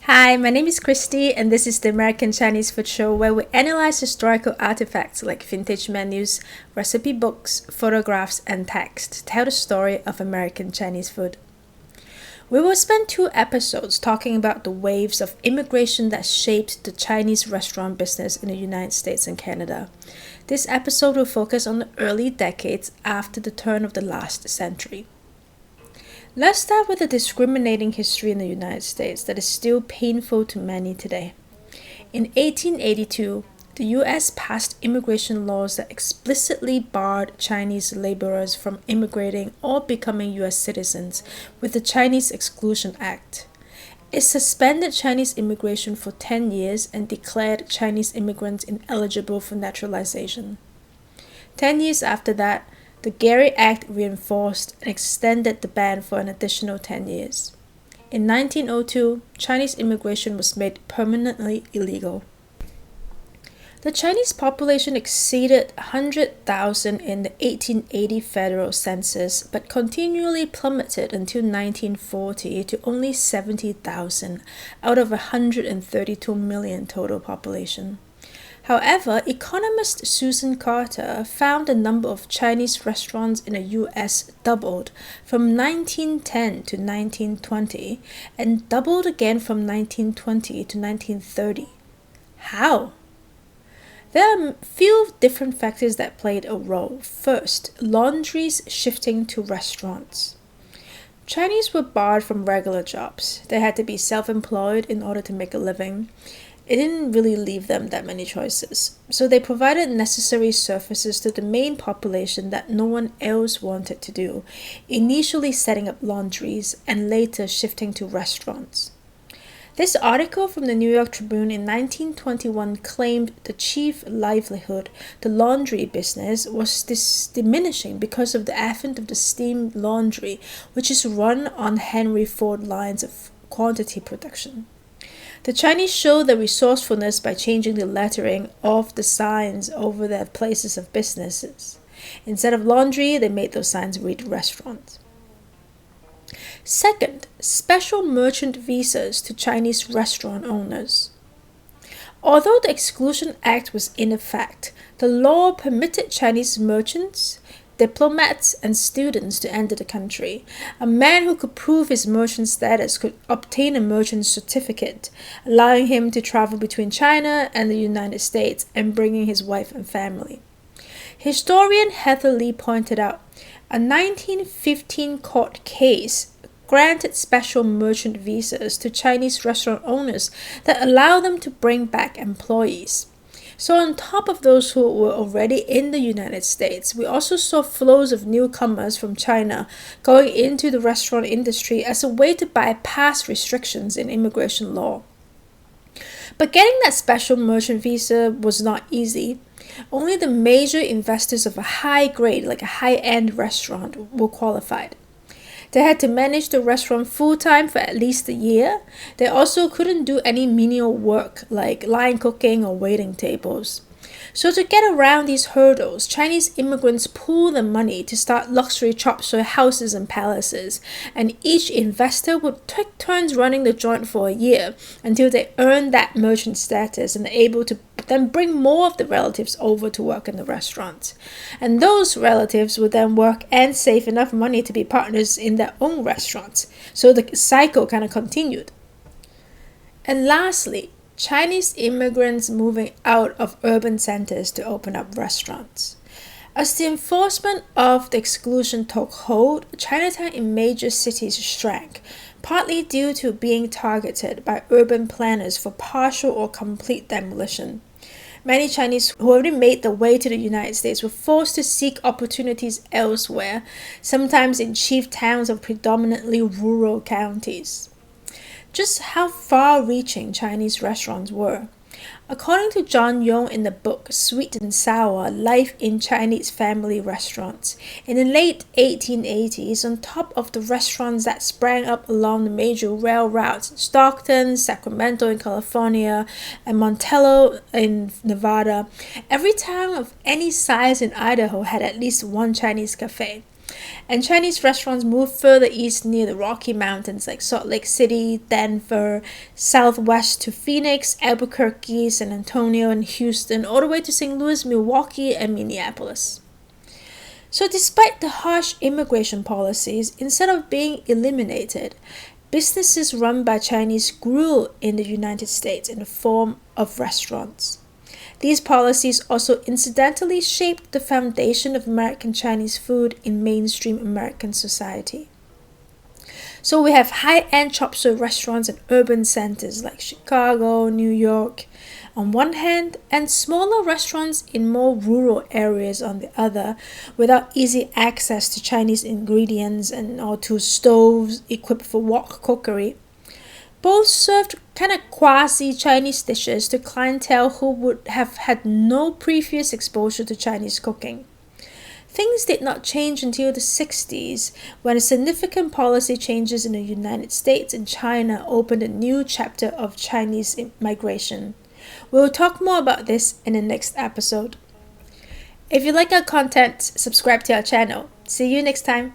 Hi, my name is Christy, and this is the American Chinese Food Show where we analyze historical artifacts like vintage menus, recipe books, photographs, and text to tell the story of American Chinese food. We will spend 2 episodes talking about the waves of immigration that shaped the Chinese restaurant business in the United States and Canada. This episode will focus on the early decades after the turn of the last century. Let's start with the discriminating history in the United States that is still painful to many today. In 1882, the US passed immigration laws that explicitly barred Chinese laborers from immigrating or becoming US citizens with the Chinese Exclusion Act. It suspended Chinese immigration for 10 years and declared Chinese immigrants ineligible for naturalization. 10 years after that, the Gary Act reinforced and extended the ban for an additional 10 years. In 1902, Chinese immigration was made permanently illegal. The Chinese population exceeded 100,000 in the 1880 federal census, but continually plummeted until 1940 to only 70,000 out of 132 million total population. However, economist Susan Carter found the number of Chinese restaurants in the U.S. doubled from 1910 to 1920 and doubled again from 1920 to 1930. How? There are a few different factors that played a role. First, laundries shifting to restaurants. Chinese were barred from regular jobs. They had to be self-employed in order to make a living. It didn't really leave them that many choices. So they provided necessary services to the main population that no one else wanted to do, initially setting up laundries and later shifting to restaurants. This article from the New York Tribune in 1921 claimed the chief livelihood, the laundry business, was diminishing because of the advent of the steam laundry, which is run on Henry Ford lines of quantity production. The Chinese showed their resourcefulness by changing the lettering of the signs over their places of businesses. Instead of laundry, they made those signs read restaurant. Second, special merchant visas to Chinese restaurant owners. Although the Exclusion Act was in effect, the law permitted Chinese merchants, diplomats, and students to enter the country. A man who could prove his merchant status could obtain a merchant certificate, allowing him to travel between China and the United States and bringing his wife and family. Historian Heather Lee pointed out, a 1915 court case granted special merchant visas to Chinese restaurant owners that allow them to bring back employees. So on top of those who were already in the United States, we also saw flows of newcomers from China going into the restaurant industry as a way to bypass restrictions in immigration law. But getting that special merchant visa was not easy. Only the major investors of a high grade, like a high-end restaurant, were qualified. They had to manage the restaurant full-time for at least a year. They also couldn't do any menial work like line cooking or waiting tables. So to get around these hurdles, Chinese immigrants pool the money to start luxury chop suey houses and palaces, and each investor would take turns running the joint for a year until they earned that merchant status and are able to then bring more of the relatives over to work in the restaurant. And those relatives would then work and save enough money to be partners in their own restaurants. So the cycle kind of continued. And lastly, Chinese immigrants moving out of urban centers to open up restaurants. As the enforcement of the exclusion took hold, Chinatown in major cities shrank, partly due to being targeted by urban planners for partial or complete demolition. Many Chinese who already made their way to the United States were forced to seek opportunities elsewhere, sometimes in chief towns of predominantly rural counties. Just how far-reaching Chinese restaurants were. According to John Yong in the book Sweet and Sour, Life in Chinese Family Restaurants, in the late 1880s, on top of the restaurants that sprang up along the major rail routes in Stockton, Sacramento in California, and Montello in Nevada, every town of any size in Idaho had at least one Chinese cafe. And Chinese restaurants moved further east near the Rocky Mountains like Salt Lake City, Denver, southwest to Phoenix, Albuquerque, San Antonio, and Houston, all the way to St. Louis, Milwaukee, and Minneapolis. So despite the harsh immigration policies, instead of being eliminated, businesses run by Chinese grew in the United States in the form of restaurants. These policies also incidentally shaped the foundation of American Chinese food in mainstream American society. So we have high-end chop suey restaurants in urban centers like Chicago, New York on one hand, and smaller restaurants in more rural areas on the other, without easy access to Chinese ingredients or to stoves equipped for wok cookery. Both served kind of quasi-Chinese dishes to clientele who would have had no previous exposure to Chinese cooking. Things did not change until the 60s, when significant policy changes in the United States and China opened a new chapter of Chinese migration. We'll talk more about this in the next episode. If you like our content, subscribe to our channel. See you next time.